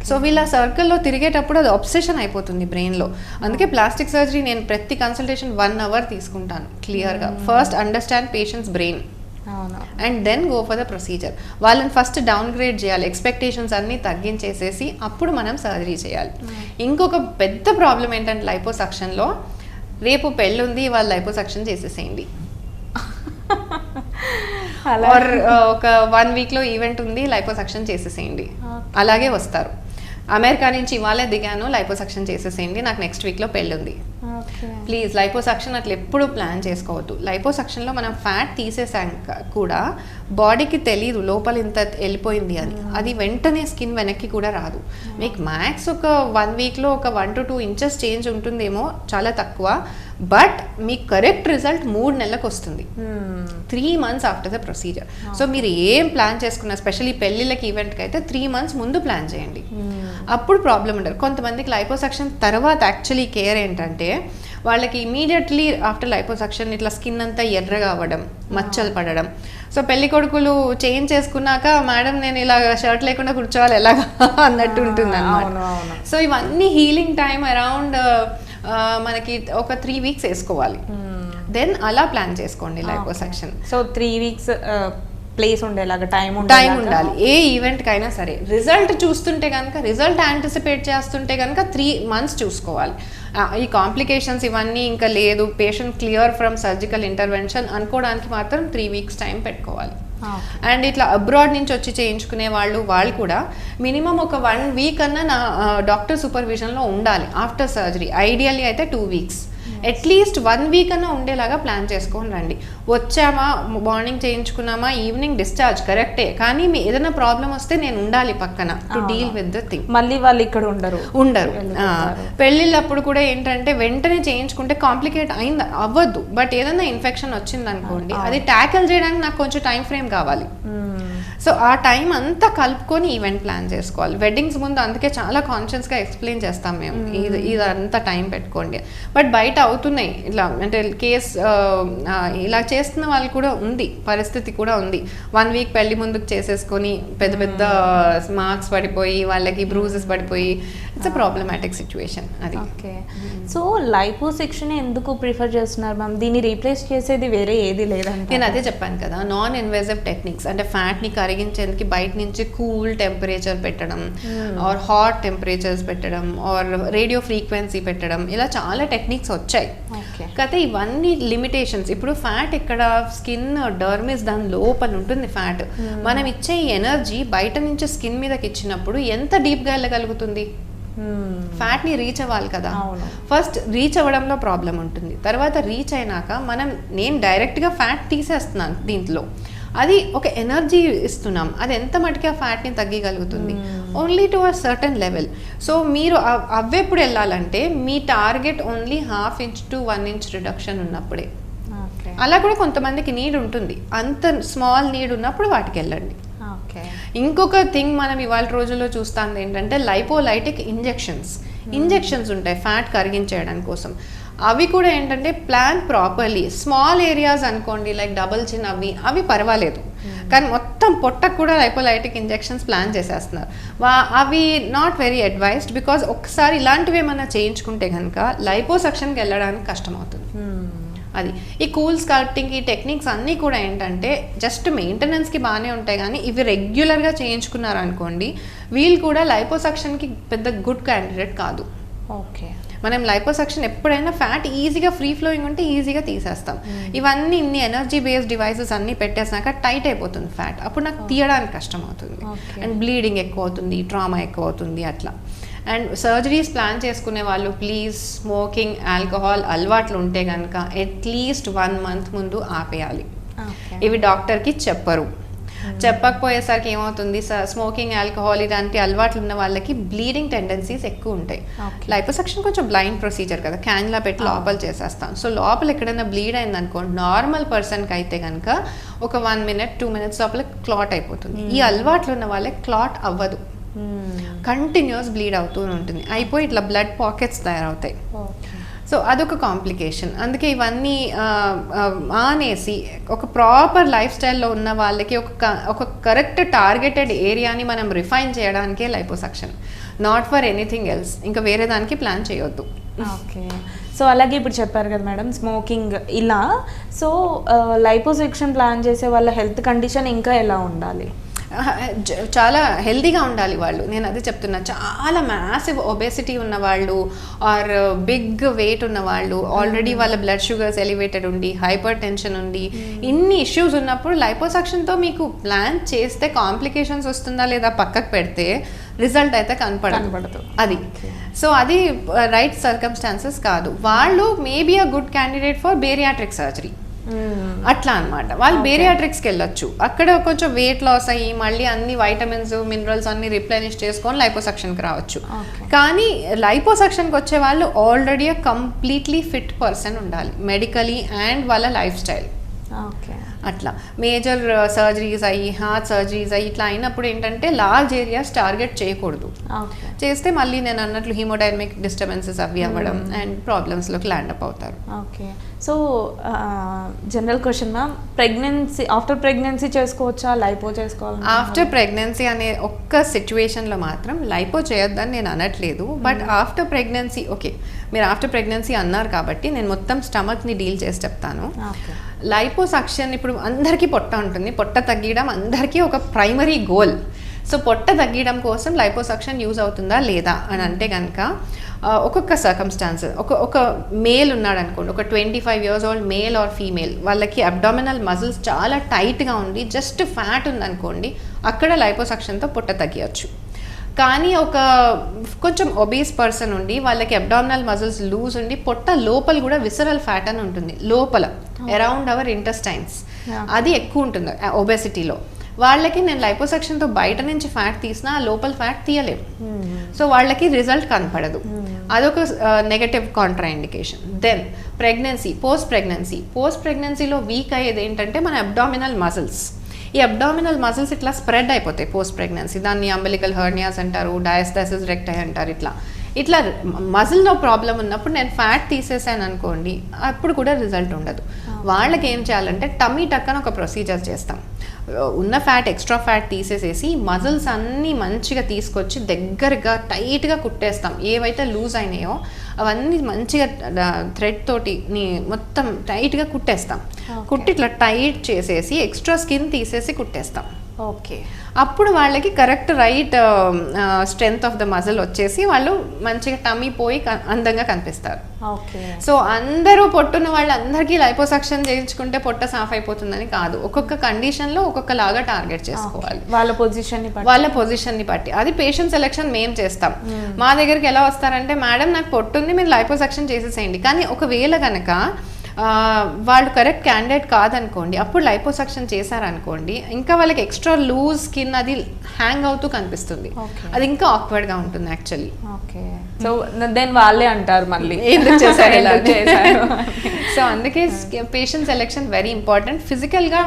సో వీళ్ళ సర్కిల్లో తిరిగేటప్పుడు అది అబ్సెషన్ అయిపోతుంది బ్రెయిన్లో. అందుకే ప్లాస్టిక్ సర్జరీ నేను ప్రతి కన్సల్టేషన్ 1 hour తీసుకుంటాను క్లియర్గా. First understand patient's brain and then go for the procedure. వాళ్ళని ఫస్ట్ డౌన్ గ్రేడ్ చేయాలి, ఎక్స్పెక్టేషన్స్ అన్నీ తగ్గించేసేసి అప్పుడు మనం సర్జరీ చేయాలి. ఇంకొక పెద్ద ప్రాబ్లం ఏంటంటే లైపోసక్షన్లో, రేపు పెళ్ళుంది వాళ్ళు లైపోసక్షన్ చేసేసేయండి, ఆర్ ఒక 1 weekలో ఈవెంట్ ఉంది లైపోసక్షన్ చేసేసేయండి, అలాగే వస్తారు. అమెరికా నుంచి ఇవాళే దిగాను, లైపోసక్షన్ చేసేసేయండి, నాకు నెక్స్ట్ వీక్లో పెళ్ళి ఉంది. ప్లీజ్ లైపోసక్షన్ అట్లా ఎప్పుడు ప్లాన్ చేసుకోవద్దు. లైపోసక్షన్లో మనం ఫ్యాట్ తీసేసాక కూడా బాడీకి తెలీదు లోపల ఇంత వెళ్ళిపోయింది అని, అది వెంటనే స్కిన్ వెనక్కి కూడా రాదు. మీకు మ్యాక్స్ ఒక 1 weekలో ఒక 1 to 2 inches చేంజ్ ఉంటుందేమో, చాలా తక్కువ. బట్ మీ కరెక్ట్ రిజల్ట్ 3 నెలలకు వస్తుంది, 3 months after the procedure. So మీరు ఏం ప్లాన్ చేసుకున్నా, స్పెషల్లీ పెళ్ళిళ్ళకి ఈవెంట్కి అయితే 3 months ముందు ప్లాన్ చేయండి, అప్పుడు ప్రాబ్లం ఉండదు. కొంతమందికి లైపోసక్షన్ తర్వాత యాక్చువల్లీ కేర్ ఏంటంటే వాళ్ళకి ఇమీడియట్లీ ఆఫ్టర్ లైపోసక్షన్ ఇట్లా స్కిన్ అంతా ఎర్రగా అవ్వడం, మచ్చలు పడడం. సో పెళ్లి కొడుకులు చేంజ్ చేసుకున్నాక మేడం నేను ఇలా షర్ట్ లేకుండా కూర్చోవాలి ఎలాగా అన్నట్టు ఉంటుంది అన్నమాట. సో ఇవన్నీ హీలింగ్ టైం అరౌండ్ మనకి ఒక 3 weeks వేసుకోవాలి. దెన్ అలా ప్లాన్ చేసుకోండి లైపోసక్షన్. సో 3 weeks ప్లేస్ ఉండేలాగా టైం ఉండాలి ఏ ఈవెంట్కి అయినా సరే. రిజల్ట్ చూస్తుంటే కనుక, రిజల్ట్ యాంటిసిపేట్ చేస్తుంటే కనుక 3 months చూసుకోవాలి. ఈ కాంప్లికేషన్స్ ఇవన్నీ ఇంకా లేదు, patient clear from surgical intervention అనుకోవడానికి మాత్రం 3 weeks టైం పెట్టుకోవాలి. అండ్ ఇట్లా అబ్రాడ్ నుంచి వచ్చి చేయించుకునే వాళ్ళు కూడా మినిమం ఒక 1 week అన్నా నా డాక్టర్ సూపర్విజన్లో ఉండాలి ఆఫ్టర్ సర్జరీ. ఐడియల్లీ అయితే 2 weeks, అట్లీస్ట్ 1 week అన్నా ఉండేలాగా ప్లాన్ చేసుకొని రండి. వచ్చామా, మార్నింగ్ చేయించుకున్నామా, ఈవినింగ్ డిశ్చార్జ్ కరెక్టే, కానీ మీ ఏదైనా ప్రాబ్లం వస్తే నేను ఉండాలి పక్కన to deal with the thing. మళ్ళీ వాళ్ళు ఇక్కడ ఉండరు. పెళ్ళిళ్ళప్పుడు కూడా ఏంటంటే వెంటనే చేయించుకుంటే కాంప్లికేట్ అవ్వద్దు, బట్ ఏదైనా ఇన్ఫెక్షన్ వచ్చింది అనుకోండి, అది ట్యాకిల్ చేయడానికి నాకు కొంచెం టైం ఫ్రేమ్ కావాలి. సో ఆ టైం అంతా కలుపుకొని ఈవెంట్ ప్లాన్ చేసుకోవాలి. వెడ్డింగ్స్ ముందు అందుకే చాలా కాన్షియస్గా ఎక్స్ప్లెయిన్ చేస్తాం మేము, ఇదంతా టైం పెట్టుకోండి. బట్ బయట అవుతున్నాయి ఇట్లా, అంటే కేస్ ఇలా చేస్తున్న వాళ్ళు కూడా ఉంది, పరిస్థితి కూడా ఉంది. 1 week పెళ్లి ముందుకు చేసేసుకొని పెద్ద పెద్ద మార్క్స్ పడిపోయి, వాళ్ళకి బ్రూజెస్ పడిపోయి, ఇట్స్ అ ప్రాబ్లమాటిక్ సిచ్యువేషన్ అది. ఓకే. సో లైపోసెక్షన్ ఎందుకు ప్రిఫర్ చేస్తున్నారు మ్యామ్? దీన్ని రీప్లేస్ చేసేది వేరే ఏది లేదంటే? నేను అదే చెప్పాను కదా, నాన్ ఇన్వేజివ్ టెక్నిక్స్ అంటే ఫ్యాట్ని కరిగించేందుకు బయట నుంచి కూల్ టెంపరేచర్ పెట్టడం, ఆర్ హాట్ టెంపరేచర్స్ పెట్టడం, ఆర్ రేడియో ఫ్రీక్వెన్సీ పెట్టడం, ఇలా చాలా టెక్నిక్స్ వచ్చాయి. కాకపోతే ఇవన్నీ లిమిటేషన్స్. ఇప్పుడు ఫ్యాట్ ఇక్కడ స్కిన్ డర్మిస్ దాని లోపల ఉంటుంది ఫ్యాట్. మనం ఇచ్చే ఎనర్జీ బయట నుంచి స్కిన్ మీదకి ఇచ్చినప్పుడు ఎంత డీప్గా వెళ్ళగలుగుతుంది? ఫ్యాట్ని రీచ్ అవ్వాలి కదా, అవును. ఫస్ట్ రీచ్ అవ్వడంలో ప్రాబ్లం ఉంటుంది. తర్వాత రీచ్ అయినాక నేను డైరెక్ట్గా ఫ్యాట్ తీసేస్తున్నాను దీంట్లో, అది ఒక ఎనర్జీ ఇస్తున్నాం, అది ఎంత మటుకు ఆ ఫ్యాట్ని తగ్గగలుగుతుంది, only to a certain level. So మీరు అవ్వెప్పుడు వెళ్ళాలంటే మీ target only 1/2 inch to 1 inch reduction ఉన్నప్పుడే. అలా కూడా కొంతమందికి నీడ్ ఉంటుంది, అంత స్మాల్ నీడ్ ఉన్నప్పుడు వాటికి వెళ్ళండి. ఇంకొక థింగ్ మనం ఇవాళ రోజుల్లో చూస్తాం ఏంటంటే లైపోలైటిక్ ఇంజెక్షన్స్ ఉంటాయి ఫ్యాట్ కరిగించేయడానికి కోసం. అవి కూడా ఏంటంటే ప్లాన్ ప్రాపర్లీ, స్మాల్ ఏరియాస్ అనుకోండి లైక్ డబుల్ చిన్ అవి పర్వాలేదు, కానీ మొత్తం పొట్టకు కూడా లైపోలైటిక్ ఇంజెక్షన్స్ ప్లాన్ చేసేస్తున్నారు. అవి నాట్ వెరీ అడ్వైస్డ్, బికాజ్ ఒకసారి ఇలాంటివి ఏమైనా చేయించుకుంటే కనుక లైపోసక్షన్కి వెళ్ళడానికి కష్టం అవుతుంది. అది ఈ కూల్ స్కల్ప్టింగ్ ఈ టెక్నిక్స్ అన్నీ కూడా ఏంటంటే జస్ట్ మెయింటెనెన్స్కి బాగానే ఉంటాయి, కానీ ఇవి రెగ్యులర్గా చేయించుకున్నారు అనుకోండి వీళ్ళు కూడా లైపోసక్షన్కి పెద్ద గుడ్ క్యాండిడేట్ కాదు. ఓకే, మనం లైపోసక్షన్ ఎప్పుడైనా ఫ్యాట్ ఈజీగా ఫ్రీ ఫ్లోయింగ్ ఉంటే ఈజీగా తీసేస్తాం. ఇవన్నీ ఇన్ని ఎనర్జీ బేస్డ్ డివైసెస్ అన్నీ పెట్టేసినాక టైట్ అయిపోతుంది ఫ్యాట్, అప్పుడు నాకు తీయడానికి కష్టం అవుతుంది, అండ్ బ్లీడింగ్ ఎక్కువ అవుతుంది, ట్రామా ఎక్కువ అవుతుంది అట్లా. అండ్ సర్జరీస్ ప్లాన్ చేసుకునే వాళ్ళు ప్లీజ్ స్మోకింగ్ ఆల్కహాల్ అలవాట్లు ఉంటే కనుక అట్లీస్ట్ 1 month ముందు ఆపేయాలి. ఇవి డాక్టర్కి చెప్పరు, చెప్పకపోయేసరికి ఏమవుతుంది, స్మోకింగ్ ఆల్కహాల్ ఇలాంటి అలవాట్లు ఉన్న వాళ్ళకి బ్లీడింగ్ టెండెన్సీస్ ఎక్కువ ఉంటాయి. లైపోసక్షన్ కొంచెం బ్లైండ్ ప్రొసీజర్ కదా, క్యాన్లా పెట్టి లోపల చేసేస్తాం. సో లోపల ఎక్కడైనా బ్లీడ్ అయింది అనుకోండి, నార్మల్ పర్సన్కి అయితే కనుక ఒక 1 minute 2 minutes లోపల క్లాట్ అయిపోతుంది. ఈ అలవాట్లు ఉన్న వాళ్ళకి క్లాట్ అవ్వదు, కంటిన్యూస్ బ్లీడ్ అవుతూ ఉంటుంది, అయిపోయి ఇట్లా బ్లడ్ పాకెట్స్ తయారవుతాయి. సో అదొక కాంప్లికేషన్. అందుకే ఇవన్నీ మానేసి ఒక ప్రాపర్ లైఫ్ స్టైల్లో ఉన్న వాళ్ళకి ఒక కరెక్ట్ టార్గెటెడ్ ఏరియాని మనం రిఫైన్ చేయడానికే liposuction, not for anything else. ఇంకా వేరే దానికి ప్లాన్ చేయొద్దు. ఓకే, సో అలాగే ఇప్పుడు చెప్పారు కదా మేడం స్మోకింగ్ ఇలా, సో లైపోసెక్షన్ ప్లాన్ చేసే వాళ్ళ హెల్త్ కండిషన్ ఇంకా ఎలా ఉండాలి? చాలా హెల్తీగా ఉండాలి వాళ్ళు, నేను అదే చెప్తున్నా. చాలా మ్యాసివ్ ఒబేసిటీ ఉన్న వాళ్ళు ఆర్ బిగ్ వెయిట్ ఉన్న వాళ్ళు, ఆల్రెడీ వాళ్ళ బ్లడ్ షుగర్స్ ఎలివేటెడ్ ఉండి, హైపర్ టెన్షన్ ఉండి, ఇన్ని ఇష్యూస్ ఉన్నప్పుడు లైపోసక్షన్తో మీకు ప్లాన్ చేస్తే కాంప్లికేషన్స్ వస్తుందా లేదా పక్కకు పెడితే రిజల్ట్ అయితే కనపడదు అది. సో అది రైట్ సర్కమ్స్టాన్సెస్ కాదు. వాళ్ళు maybe a good candidate for bariatric surgery అట్లా అనమాట. వాళ్ళు బేరియాట్రిక్స్కి వెళ్ళొచ్చు, అక్కడ కొంచెం వెయిట్ లాస్ అయ్యి మళ్ళీ అన్ని వైటమిన్స్ మినరల్స్ అన్ని రిప్లెనిష్ చేసుకొని లైపోసక్షన్కి రావచ్చు. కానీ లైపోసక్షన్కి వచ్చే వాళ్ళు ఆల్రెడీ కంప్లీట్లీ ఫిట్ పర్సన్ ఉండాలి, మెడికలీ అండ్ వాళ్ళ లైఫ్ స్టైల్. అట్లా మేజర్ సర్జరీస్ అయ్యి హార్ట్ సర్జరీస్ అయ్యి ఇట్లా అయినప్పుడు ఏంటంటే లార్జ్ ఏరియాస్ టార్గెట్ చేయకూడదు, చేస్తే మళ్ళీ నేను అన్నట్లు హీమోడైనమిక్ డిస్టర్బెన్సెస్ అవి అవ్వడం అండ్ ప్రాబ్లమ్స్లోకి ల్యాండ్ అప్ అవుతారు. Okay, so general question ma'am, after pregnancy చేసుకోవచ్చా లైపో చేసుకోవాలి? ఆఫ్టర్ ప్రెగ్నెన్సీ అనే ఒక్క సిచ్యువేషన్లో మాత్రం లైపో చేయొద్దని నేను అనట్లేదు, బట్ ఆఫ్టర్ ప్రెగ్నెన్సీ ఓకే, మీరు ఆఫ్టర్ ప్రెగ్నెన్సీ అన్నారు కాబట్టి నేను మొత్తం స్టమక్ని డీల్ చేసి చెప్తాను. లైపోసక్షన్ ఇప్పుడు అందరికీ పొట్ట ఉంటుంది, పొట్ట తగ్గడం అందరికీ ఒక ప్రైమరీ గోల్. సో పొట్ట తగ్గడం కోసం లైపోసక్షన్ యూజ్ అవుతుందా లేదా అని అంటే కనుక ఒక్కొక్క సర్కమ్స్టాన్స్, ఒక మేల్ ఉన్నాడు అనుకోండి, ఒక 25 years old male or female, వాళ్ళకి అబ్డామినల్ మజిల్స్ చాలా టైట్గా ఉండి జస్ట్ ఫ్యాట్ ఉందనుకోండి, అక్కడ లైపోసక్షన్తో పొట్ట తగ్గవచ్చు. కానీ ఒక కొంచెం ఒబీస్ పర్సన్ ఉండి వాళ్ళకి అబ్డామినల్ మజిల్స్ లూజ్ ఉండి పొట్ట లోపల కూడా విసరల్ ఫ్యాట్ అని ఉంటుంది, లోపల అరౌండ్ అవర్ ఇంటెస్టైన్స్, అది ఎక్కువ ఉంటుంది ఒబెసిటీలో. వాళ్ళకి నేను లైపోసక్షన్తో బయట నుంచి ఫ్యాట్ తీసినా లోపల ఫ్యాట్ తీయలేము, సో వాళ్ళకి రిజల్ట్ కనపడదు, అదొక negative contraindication. Then post ప్రెగ్నెన్సీలో వీక్ అయ్యేది ఏంటంటే మన అబ్డామినల్ మజిల్స్. ఈ అబ్డామినల్ మజిల్స్ ఇట్లా స్ప్రెడ్ అయిపోతాయి పోస్ట్ ప్రెగ్నెన్సీ, దాన్ని అంబలికల్ హెర్నియాస్ అంటారు, డయాస్థాసిస్ రెక్టై అంటారు. ఇట్లా మజిల్లో ప్రాబ్లం ఉన్నప్పుడు నేను ఫ్యాట్ తీసేసాను అనుకోండి, అప్పుడు కూడా రిజల్ట్ ఉండదు. వాళ్ళకి ఏం చేయాలంటే టమ్మీ టక్ అని ఒక ప్రొసీజర్ చేస్తాం, ఉన్న ఫ్యాట్ ఎక్స్ట్రా ఫ్యాట్ తీసేసేసి మజిల్స్ అన్నీ మంచిగా తీసుకొచ్చి దగ్గరగా టైట్గా కుట్టేస్తాం, ఏవైతే లూజ్ అయినాయో అవన్నీ మంచిగా థ్రెడ్ తోటి మొత్తం టైట్గా కుట్టేస్తాం. కుట్టి ఇట్లా టైట్ చేసేసి ఎక్స్ట్రా స్కిన్ తీసేసి కుట్టేస్తాం. ఓకే. అప్పుడు వాళ్ళకి correct right strength of the muscle వచ్చేసి వాళ్ళు మంచిగా టమ్మీ పోయి అందంగా కనిపిస్తారు. ఓకే. సో అందరూ పొట్టున్న వాళ్ళందరికీ లైపోసక్షన్ చేయించుకుంటే పొట్ట సాఫ్ అయిపోతుందని కాదు, ఒక్కొక్క కండిషన్లో ఒక్కొక్కలాగా టార్గెట్ చేసుకోవాలి, వాళ్ళ పొజిషన్ని బట్టి. అది పేషెంట్ సెలెక్షన్ మేము చేస్తాం. మా దగ్గరికి ఎలా వస్తారంటే, మేడం నాకు పొట్టుంది, మీరు లైపోసక్షన్ చేసేసేయండి. కానీ ఒకవేళ కనుక వాళ్ళు కరెక్ట్ క్యాండిడేట్ కాదనుకోండి, అప్పుడు లైపోసక్షన్ చేశారనుకోండి, ఇంకా వాళ్ళకి ఎక్స్ట్రా లూజ్ స్కిన్ అది హ్యాంగ్ అవుతూ కనిపిస్తుంది, అది ఇంకా ఆక్వర్డ్గా ఉంటుంది యాక్చువల్లీ. ఓకే. సో దెన్ వాళ్ళే అంటారు మళ్ళీ ఎందుకు చేశారు ఇలా చేశారు. సో అందుకే పేషెంట్ సెలెక్షన్ వెరీ ఇంపార్టెంట్. ఫిజికల్గా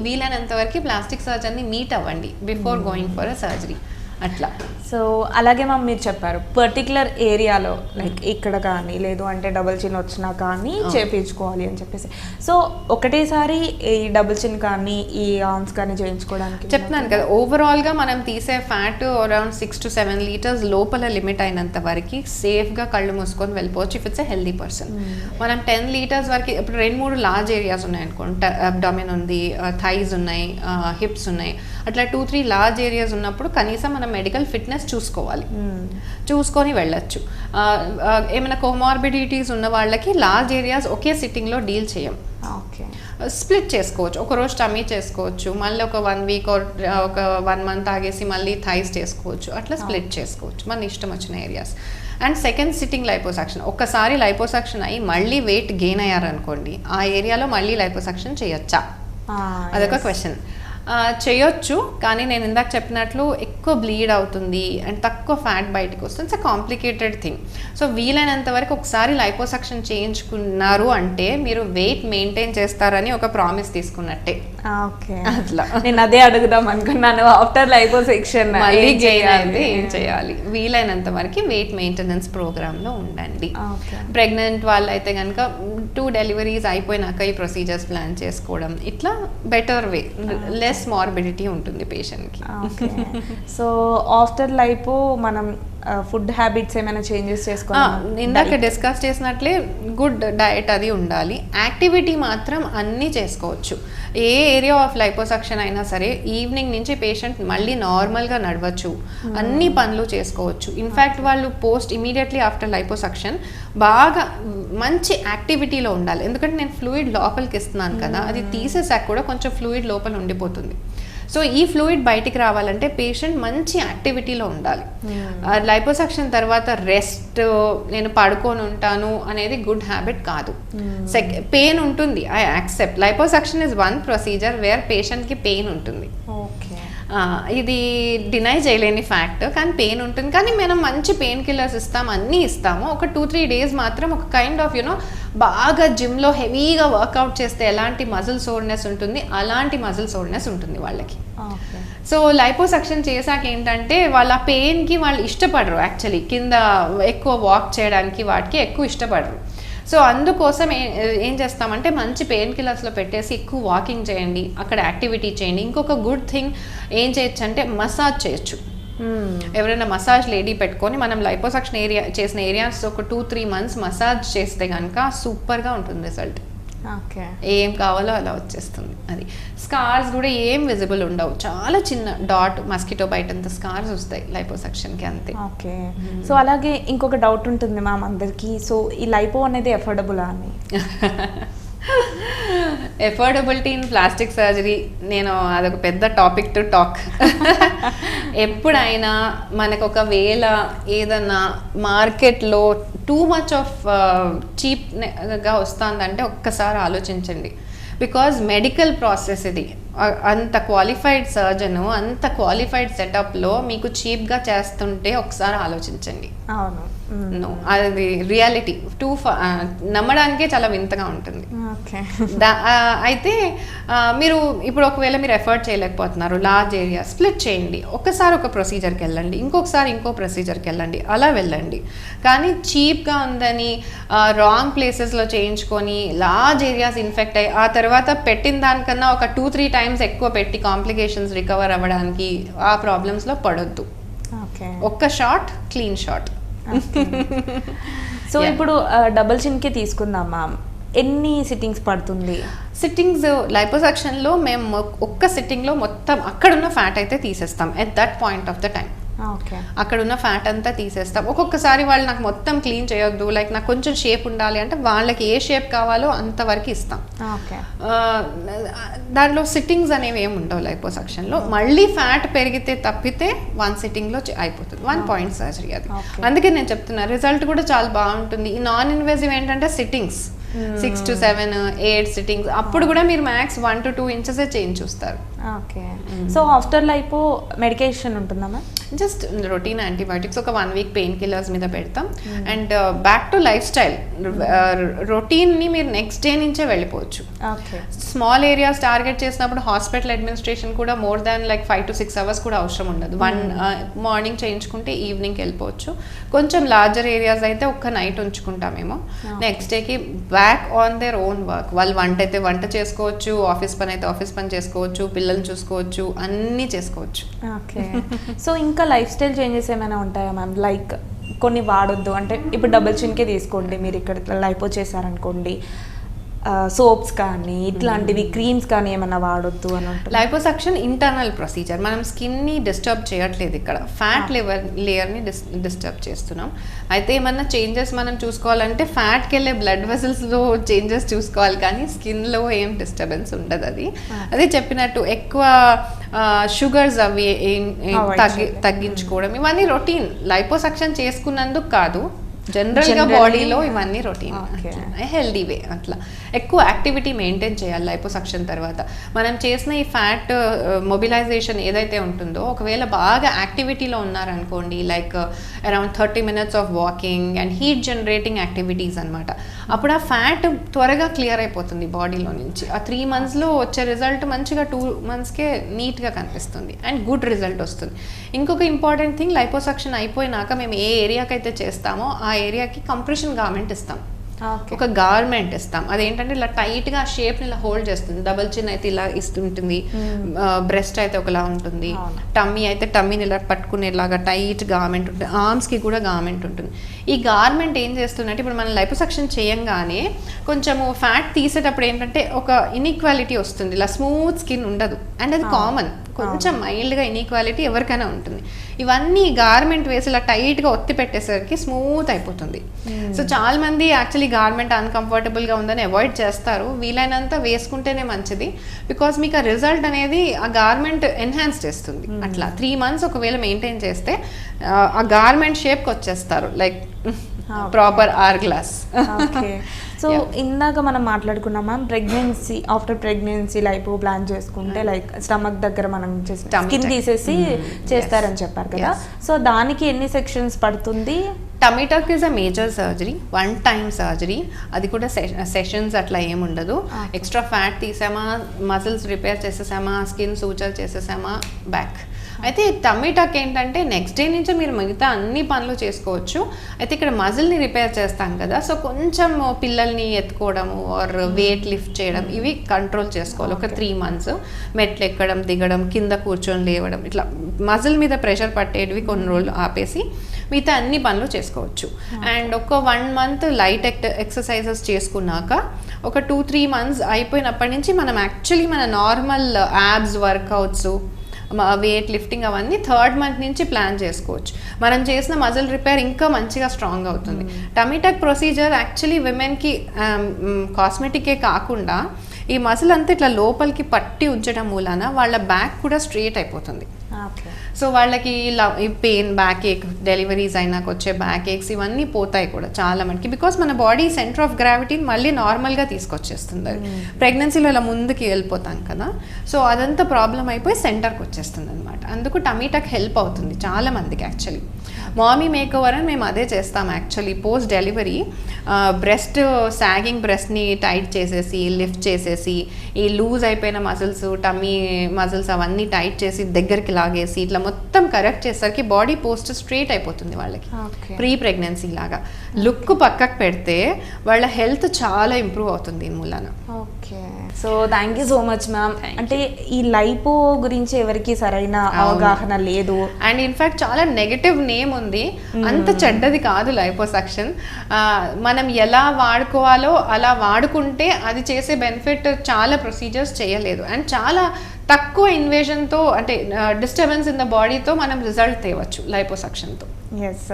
వీలైనంత వరకు ప్లాస్టిక్ సర్జన్ని మీట్ అవ్వండి before going for a surgery అట్లా. సో అలాగే మ్యామ్ మీరు చెప్పారు పర్టికులర్ ఏరియాలో లైక్ ఇక్కడ కానీ లేదు అంటే డబుల్ చిన్ వచ్చినా కానీ చేయించుకోవాలి అని చెప్పేసి. సో ఒకటేసారి ఈ డబుల్ చిన్ కానీ ఈ ఆర్మ్స్ కానీ చేయించుకోవడానికి చెప్తున్నాను కదా, ఓవరాల్గా మనం తీసే ఫ్యాట్ అరౌండ్ 6 to 7 లీటర్స్ లోపల లిమిట్ అయినంత వరకు సేఫ్గా కళ్ళు మూసుకొని వెళ్ళిపోవచ్చు if it's a healthy person. మనం 10 లీటర్స్ వరకు ఇప్పుడు 2-3 లార్జ్ ఏరియాస్ ఉన్నాయి అనుకోండి, అబ్డామిన్ ఉంది, థైస్ ఉన్నాయి, హిప్స్ ఉన్నాయి, అట్లా 2-3 లార్జ్ ఏరియాస్ ఉన్నప్పుడు కనీసం మనం మెడికల్ ఫిట్నెస్ చూసుకొని వెళ్ళొచ్చు. ఏమైనా కోమార్బిడిటీస్ ఉన్న వాళ్ళకి లార్జ్ ఏరియాస్ ఒకే సిట్టింగ్లో డీల్ చేయం, స్ప్లిట్ చేసుకోవచ్చు. ఒక రోజు టమీ చేసుకోవచ్చు, మళ్ళీ ఒక 1 వీక్ ఒక 1 మంత్ ఆగేసి మళ్ళీ థైస్ చేసుకోవచ్చు, అట్లా స్ప్లిట్ చేసుకోవచ్చు మన ఇష్టం వచ్చిన areas. And second sitting liposuction, ఒక్కసారి లైపోసక్షన్ అయ్యి మళ్ళీ వెయిట్ గెయిన్ అయ్యారనుకోండి, ఆ ఏరియాలో మళ్ళీ లైపోసక్షన్ చేయొచ్చా, అదొక క్వశ్చన్. చేయొచ్చు, కానీ నేను ఇందాక చెప్పినట్లు ఎక్కువ బ్లీడ్ అవుతుంది అండ్ తక్కువ ఫ్యాట్ బయటకు వస్తుంది. It's a complicated thing. So వీలైనంత వరకు ఒకసారి లైపోసక్షన్ చేయించుకున్నారు అంటే మీరు వెయిట్ మెయింటైన్ చేస్తారని ఒక ప్రామిస్ తీసుకున్నట్టే. ఓకే, అట్లా నేను అదే అడుగుదాం అనుకున్నాను. ఆఫ్టర్ లైపోసెక్షన్ మళ్ళీ గెయిన్ అయితే ఏం చేయాలి? వీలైనంత వరకు వెయిట్ మెయింటెనెన్స్ ప్రోగ్రామ్లో ఉండండి. ప్రెగ్నెంట్ వాళ్ళు అయితే కనుక 2 డెలివరీస్ అయిపోయినాక ఈ ప్రొసీజర్స్ ప్లాన్ చేసుకోవడం, ఇట్లా బెటర్ వే, లెస్ మార్బిడిటీ ఉంటుంది పేషెంట్కి. సో ఆఫ్టర్ లైపో మనం ఫుడ్ హ్యాబిట్స్ ఏమైనా చేంజెస్ చేసుకోవాలి? ఇందాక డిస్కస్ చేసినట్లే గుడ్ డయట్ అది ఉండాలి. యాక్టివిటీ మాత్రం అన్నీ చేసుకోవచ్చు. ఏ ఏరియా ఆఫ్ లైపోసక్షన్ అయినా సరే ఈవినింగ్ నుంచి పేషెంట్ మళ్ళీ నార్మల్గా నడవచ్చు, అన్ని పనులు చేసుకోవచ్చు. ఇన్ఫ్యాక్ట్ వాళ్ళు పోస్ట్ ఇమీడియట్లీ ఆఫ్టర్ లైపోసక్షన్ బాగా మంచి యాక్టివిటీలో ఉండాలి. ఎందుకంటే నేను ఫ్లూయిడ్ లోపలికి ఇస్తున్నాను కదా, అది తీసేసాక కూడా కొంచెం ఫ్లూయిడ్ లోపల ఉండిపోతుంది. సో ఈ ఫ్లూయిడ్ బయటికి రావాలంటే పేషెంట్ మంచి యాక్టివిటీలో ఉండాలి. లైపోసక్షన్ తర్వాత రెస్ట్, నేను పడుకొని ఉంటాను అనేది గుడ్ హ్యాబిట్ కాదు. పెయిన్ ఉంటుంది, I accept. Liposuction is one procedure where పేషెంట్కి పెయిన్ ఉంటుంది, ఇది డినై చేయలేని ఫ్యాక్ట్. కానీ పెయిన్ ఉంటుంది, కానీ మనం మంచి పెయిన్ కిల్లర్స్ ఇస్తాం, అన్నీ ఇస్తాము. ఒక 2-3 డేస్ మాత్రం ఒక కైండ్ ఆఫ్ బాగా జిమ్లో హెవీగా వర్కౌట్ చేస్తే ఎలాంటి మజిల్ సోర్నెస్ ఉంటుంది, అలాంటి మజిల్ సోర్నెస్ ఉంటుంది వాళ్ళకి. సో లైపోసక్షన్ చేశాక ఏంటంటే వాళ్ళ పెయిన్కి వాళ్ళు ఇష్టపడరు, యాక్చువల్లీ కింద ఎక్కువ వాక్ చేయడానికి వాటికి ఎక్కువ ఇష్టపడరు. సో అందుకోసం ఏం చేస్తామంటే మంచి పెయిన్ కిల్లర్స్లో పెట్టేసి ఎక్కువ వాకింగ్ చేయండి, అక్కడ యాక్టివిటీ చేయండి. ఇంకొక గుడ్ థింగ్ ఏం చేయొచ్చు అంటే మసాజ్ చేయొచ్చు. ఎవరైనా మసాజ్ లేడీ పెట్టుకొని మనం లైపోసక్షన్ ఏరియా చేసిన ఏరియాస్ ఒక 2-3 మంత్స్ మసాజ్ చేస్తే కనుక సూపర్గా ఉంటుంది రిజల్ట్. ఏం కావాలో అలా వచ్చేస్తుంది. అది స్కార్స్ కూడా ఏం విజిబుల్ ఉండవు, చాలా చిన్న డాట్ మస్కిటో బైట్ అంత స్కార్స్ వస్తాయి లైపోసక్షన్కి, అంతే. ఓకే. సో అలాగే ఇంకొక డౌట్ ఉంటుంది మ్యామ్ అందరికీ, సో ఈ లైపో అనేది ఎఫోర్డబులా అని? ఎఫోర్డబిలిటీ ఇన్ ప్లాస్టిక్ సర్జరీ, నేను అదొక పెద్ద టాపిక్ టు టాక్. ఎప్పుడైనా మనకు ఒకవేళ ఏదన్నా మార్కెట్లో టూ మచ్ ఆఫ్ చీప్గా వస్తుందంటే ఒక్కసారి ఆలోచించండి. బికాజ్ మెడికల్ ప్రాసెస్ ఇది, అంత క్వాలిఫైడ్ సర్జను అంత క్వాలిఫైడ్ సెటప్లో మీకు చీప్గా చేస్తుంటే ఒకసారి ఆలోచించండి. అవును, అది రియాలిటీ నమ్మడానికే చాలా వింతగా ఉంటుంది. అయితే మీరు ఇప్పుడు ఒకవేళ మీరు ఎఫర్ట్ చేయలేకపోతున్నారు, లార్జ్ ఏరియా స్ప్లిట్ చేయండి. ఒకసారి ఒక ప్రొసీజర్కి వెళ్ళండి, ఇంకొకసారి ఇంకో ప్రొసీజర్కి వెళ్ళండి, అలా వెళ్ళండి. కానీ చీప్గా ఉందని రాంగ్ ప్లేసెస్లో చేయించుకొని లార్జ్ ఏరియాస్ ఇన్ఫెక్ట్ అయ్యి ఆ తర్వాత పెట్టిన దానికన్నా ఒక 2-3 టైమ్స్ ఎక్కువ పెట్టి కాంప్లికేషన్స్ రికవర్ అవ్వడానికి ఆ ప్రాబ్లమ్స్లో పడొద్దు. ఒక్క షాట్ క్లీన్ షాట్. సో ఇప్పుడు డబుల్ చిన్కి తీసుకుందాం మ్యామ్, ఎన్ని సిట్టింగ్స్ పడుతుంది? సిట్టింగ్స్ లైపోసక్షన్లో మేము ఒక్క సిట్టింగ్లో మొత్తం అక్కడున్న ఫ్యాట్ అయితే తీసేస్తాం at that point of the time. Okay. అక్కడ ఉన్న ఫ్యాట్ అంతా తీసేస్తాం. ఒక్కొక్కసారి వాళ్ళు నాకు మొత్తం క్లీన్ చేయొద్దు, లైక్ నాకు కొంచెం షేప్ ఉండాలి అంటే వాళ్ళకి ఏ షేప్ కావాలో అంతవరకు ఇస్తాం. ఓకే. దాంట్లో సిట్టింగ్స్ అనేవి ఏమి ఉండవు లైపోసక్షన్లో. మళ్ళీ ఫ్యాట్ పెరిగితే తప్పితే 1 సిట్టింగ్లో అయిపోతుంది. 1 పాయింట్ సర్జరీ అది. అందుకే నేను చెప్తున్నా రిజల్ట్ కూడా చాలా బాగుంటుంది. ఈ నాన్ ఇన్వేజివ్ ఏంటంటే సిట్టింగ్స్ 6 to 7, 8 సిట్టింగ్స్. అప్పుడు కూడా మీరు మ్యాక్స్ 1 to 2 ఇంచెస్ చేంజ్ చూస్తారు. Okay. So after lipo medication ఉంటుందా మ్యామ్? జస్ట్ రొటీన్ యాంటీబయాటిక్స్ ఒక 1 వీక్ పెయిన్ కిల్లర్స్ మీద పెడతాం. And back to life style రొటీన్ని మీరు నెక్స్ట్ డే నుంచే వెళ్ళిపోవచ్చు. స్మాల్ ఏరియాస్ టార్గెట్ చేసినప్పుడు హాస్పిటల్ అడ్మినిస్ట్రేషన్ కూడా more than like 5 to 6 hours కూడా అవసరం ఉండదు. మార్నింగ్ చేయించుకుంటే ఈవినింగ్కి వెళ్ళిపోవచ్చు. కొంచెం లార్జర్ ఏరియాస్ అయితే ఒక్క నైట్ ఉంచుకుంటామేమో. నెక్స్ట్ డేకి back on their own work. వాళ్ళు వంట అయితే వంట చేసుకోవచ్చు, ఆఫీస్ పని అయితే ఆఫీస్ పని చేసుకోవచ్చు, పిల్లల్ని చూసుకోవచ్చు, అన్నీ చేసుకోవచ్చు. ఓకే. సో ఇంకా లైఫ్ స్టైల్ చేంజెస్ ఏమైనా ఉంటాయా మ్యామ్? లైక్ కొన్ని వాడొద్దు అంటే ఇప్పుడు డబుల్ చిన్కే తీసుకోండి, మీరు ఇక్కడ లైపో చేశారనుకోండి, సోప్స్ కానీ ఇట్లాంటివి క్రీమ్స్ కానీ ఏమైనా వాడొద్దు అని ఉంటుంది. Liposuction internal procedure. మనం స్కిన్ని డిస్టర్బ్ చేయట్లేదు, ఇక్కడ ఫ్యాట్ లేయర్ని డిస్టర్బ్ చేస్తున్నాం. అయితే ఏమన్నా చేంజెస్ మనం చూసుకోవాలంటే ఫ్యాట్కి వెళ్ళే బ్లడ్ వెసల్స్లో చేంజెస్ చూసుకోవాలి, కానీ స్కిన్లో ఏం డిస్టర్బెన్స్ ఉండదు. అదే చెప్పినట్టు ఎక్కువ షుగర్స్ అవి తగ్గించుకోవడం, ఇవన్నీ రొటీన్. లైపోసక్షన్ చేసుకున్నందుకు కాదు, జనరల్గా బాడీలో ఇవన్నీ రొటీన్, హెల్దీ వే. అట్లా ఎక్కువ యాక్టివిటీ మెయింటైన్ చేయాలి లైపోసక్షన్ తర్వాత. మనం చేసిన ఈ ఫ్యాట్ మొబిలైజేషన్ ఏదైతే ఉంటుందో, ఒకవేళ బాగా యాక్టివిటీలో ఉన్నారనుకోండి, like around 30 minutes of walking and heat generating activities అనమాట, అప్పుడు ఆ ఫ్యాట్ త్వరగా క్లియర్ అయిపోతుంది బాడీలో నుంచి. ఆ 3 monthsలో వచ్చే రిజల్ట్ మంచిగా 2 monthsకే నీట్గా కనిపిస్తుంది అండ్ గుడ్ రిజల్ట్ వస్తుంది. ఇంకొక ఇంపార్టెంట్ థింగ్, లైపోసక్షన్ అయిపోయినాక మేము ఏ ఏరియాకి అయితే చేస్తామో ఆ ఏరియాకి కంప్రెషన్ గార్మెంట్ ఇస్తాం. ఒక గార్మెంట్ ఇస్తాం. అదేంటంటే ఇలా టైట్గా ఆ షేప్ని ఇలా హోల్డ్ చేస్తుంది. డబల్ చిన్ అయితే ఇలా ఇస్తుంటుంది, బ్రెస్ట్ అయితే ఒకలా ఉంటుంది, టమ్మీ అయితే టమ్మీని ఇలా పట్టుకునేలాగా టైట్ గార్మెంట్ ఉంటుంది, ఆర్మ్స్కి కూడా గార్మెంట్ ఉంటుంది. ఈ గార్మెంట్ ఏం చేస్తుందంటే ఇప్పుడు మనం లైపోసక్షన్ చేయంగానే కొంచెము ఫ్యాట్ తీసేటప్పుడు ఏంటంటే ఒక ఇన్ఈక్వాలిటీ వస్తుంది, ఇలా స్మూత్ స్కిన్ ఉండదు. అండ్ అది కామన్, కొంచెం మైల్డ్గా ఇన్ఈక్వాలిటీ ఎవరికైనా ఉంటుంది. ఇవన్నీ గార్మెంట్ వేసి ఇలా టైట్గా ఒత్తి పెట్టేసరికి స్మూత్ అయిపోతుంది. సో చాలా మంది యాక్చువల్లీ గార్మెంట్ అన్కంఫర్టబుల్గా ఉందని అవాయిడ్ చేస్తారు. వీలైనంత వేసుకుంటేనే మంచిది, బికాస్ మీకు ఆ రిజల్ట్ అనేది ఆ గార్మెంట్ ఎన్హాన్స్ చేస్తుంది. అట్లా 3 months ఒకవేళ మెయింటైన్ చేస్తే ఆ గార్మెంట్ షేప్కి వచ్చేస్తారు, like proper are glass. So ఇందాక మనం మాట్లాడుకున్నాం ma'am, after pregnancy lipo plan చేసుకుంటే లైక్ స్టమక్ దగ్గర మనం స్కిన్ తీసేసి చేస్తారని చెప్పారు కదా. సో దానికి ఎన్ని సెక్షన్స్ పడుతుంది? Tummy tuck is a major surgery, 1 time surgery. అది కూడా సెషన్స్ అట్లా ఏముండదు. ఎక్స్ట్రా ఫ్యాట్ తీసామా, మజిల్స్ రిపేర్ చేసేసామా, స్కిన్ సూచర్ చేసేసామా, బ్యాక్. అయితే టమ్మీ టక్ ఏంటంటే నెక్స్ట్ డే నుంచి మీరు మిగతా అన్ని పనులు చేసుకోవచ్చు. అయితే ఇక్కడ మజిల్ని రిపేర్ చేస్తాం కదా, సో కొంచెం పిల్లల్ని ఎత్తుకోవడము ఆర్ వెయిట్ లిఫ్ట్ చేయడం ఇవి కంట్రోల్ చేసుకోవాలి. ఒక 3 months మెట్లు ఎక్కడం, దిగడం, కింద కూర్చొని లేవడం, ఇట్లా మజిల్ మీద ప్రెషర్ పట్టేటివి కొన్ని రోజులు ఆపేసి మిగతా అన్ని పనులు చేసుకోవచ్చు. అండ్ ఒక 1 month లైట్ ఎక్సర్సైజెస్ చేసుకున్నాక ఒక 2-3 months అయిపోయినప్పటి నుంచి మనం యాక్చువల్లీ మన normal abs workouts, weight lifting అవన్నీ 3rd month నుంచి ప్లాన్ చేసుకోవచ్చు. మనం చేసిన మజిల్ రిపేర్ ఇంకా మంచిగా స్ట్రాంగ్ అవుతుంది. టమ్మీ టక్ ప్రొసీజర్ యాక్చువల్లీ విమెన్కి కాస్మెటికే కాకుండా ఈ మజిల్ అంతా ఇట్లా లోపలికి పట్టి ఉంచడం మూలాన వాళ్ళ బ్యాక్ కూడా స్ట్రెయిట్ అయిపోతుంది. సో వాళ్ళకి ఈ పెయిన్, బ్యాక్ ఏక్, డెలివరీస్ అయినాక వచ్చే బ్యాక్ ఏక్స్ ఇవన్నీ పోతాయి కూడా చాలా మనకి, బికాస్ మన బాడీ సెంటర్ ఆఫ్ గ్రావిటీని మళ్ళీ నార్మల్గా తీసుకొచ్చేస్తుంది. అది ప్రెగ్నెన్సీలో ఇలా ముందుకి వెళ్ళిపోతాం కదా, సో అదంతా ప్రాబ్లం అయిపోయి సెంటర్కి వచ్చేస్తుంది అనమాట. అందుకు టమ్మీ టక్ హెల్ప్ అవుతుంది చాలా మందికి. యాక్చువల్లీ మామీ మేక్ ఓవర్ అని మేము అదే చేస్తాం. Actually post delivery breast sagging బ్రెస్ట్ని టైట్ చేసేసి, లిఫ్ట్ చేసేసి, ఈ లూజ్ అయిపోయిన మజిల్స్, టమ్మీ మజిల్స్ అవన్నీ టైట్ చేసి దగ్గరికి లాగేసి ఇట్లా మొత్తం కరెక్ట్ చేసరికి బాడీ పోస్ట్ స్ట్రైట్ అయిపోతుంది వాళ్ళకి. ప్రీ ప్రెగ్నెన్సీ లాగా లుక్ పక్కకు పెడితే వాళ్ళ హెల్త్ చాలా ఇంప్రూవ్ అవుతుంది దీని మూలాన. Okay, so thank you so much ma'am. అంటే ఈ లైపో గురించి ఎవరికి సరైన అవగాహన లేదు, అండ్ ఇన్ఫాక్ట్ చాలా నెగటివ్ నేమ్ ఉంది. అంత చెడ్డది కాదు లైపోసక్షన్. మనం ఎలా వాడుకోవాలో అలా వాడుకుంటే అది చేసే బెనిఫిట్ ఎక్స్పెక్ట్ చాలా ప్రొసీజర్స్ చేయలేదు అండ్ చాలా తక్కువ ఇన్వేషన్తో అంటే డిస్టర్బెన్స్ ఇన్ ద బాడీతో మనం రిజల్ట్ తేవచ్చు లైపోసక్షన్తో. ఎస్,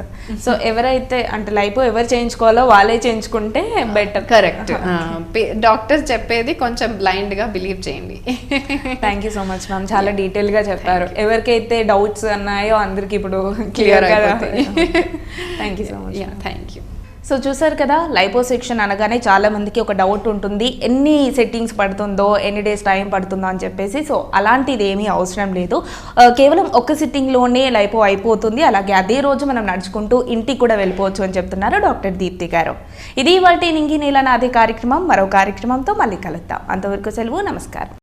సో ఎవరైతే అంటే లైపో ఎవరు చేయించుకోవాలో వాళ్ళే చేయించుకుంటే బెటర్. కరెక్ట్, డాక్టర్స్ చెప్పేది కొంచెం బ్లైండ్గా బిలీవ్ చేయండి. Thank you so much ma'am, చాలా డీటెయిల్గా చెప్పారు. ఎవరికైతే డౌట్స్ ఉన్నాయో అందరికి ఇప్పుడు క్లియర్ అయిపోతాయి. Thank you so much. Thank you. So చూసారు కదా, లైపోసెక్షన్ అనగానే చాలా మందికి ఒక డౌట్ ఉంటుంది, ఎన్ని సెట్టింగ్స్ పడుతుందో, ఎన్ని డేస్ టైం పడుతుందో అని చెప్పేసి. సో అలాంటిది ఏమీ అవసరం లేదు, కేవలం ఒక సిట్టింగ్లోనే లైపో అయిపోతుంది. అలాగే అదే రోజు మనం నడుచుకుంటూ ఇంటికి కూడా వెళ్ళిపోవచ్చు అని చెప్తున్నారు డాక్టర్ దీప్తి గారు. ఇది ఇవాల్టి నింగి నీల నాదే కార్యక్రమం. మరో కార్యక్రమంతో మళ్ళీ కలుద్దాం. అంతవరకు సెలవు, నమస్కారం.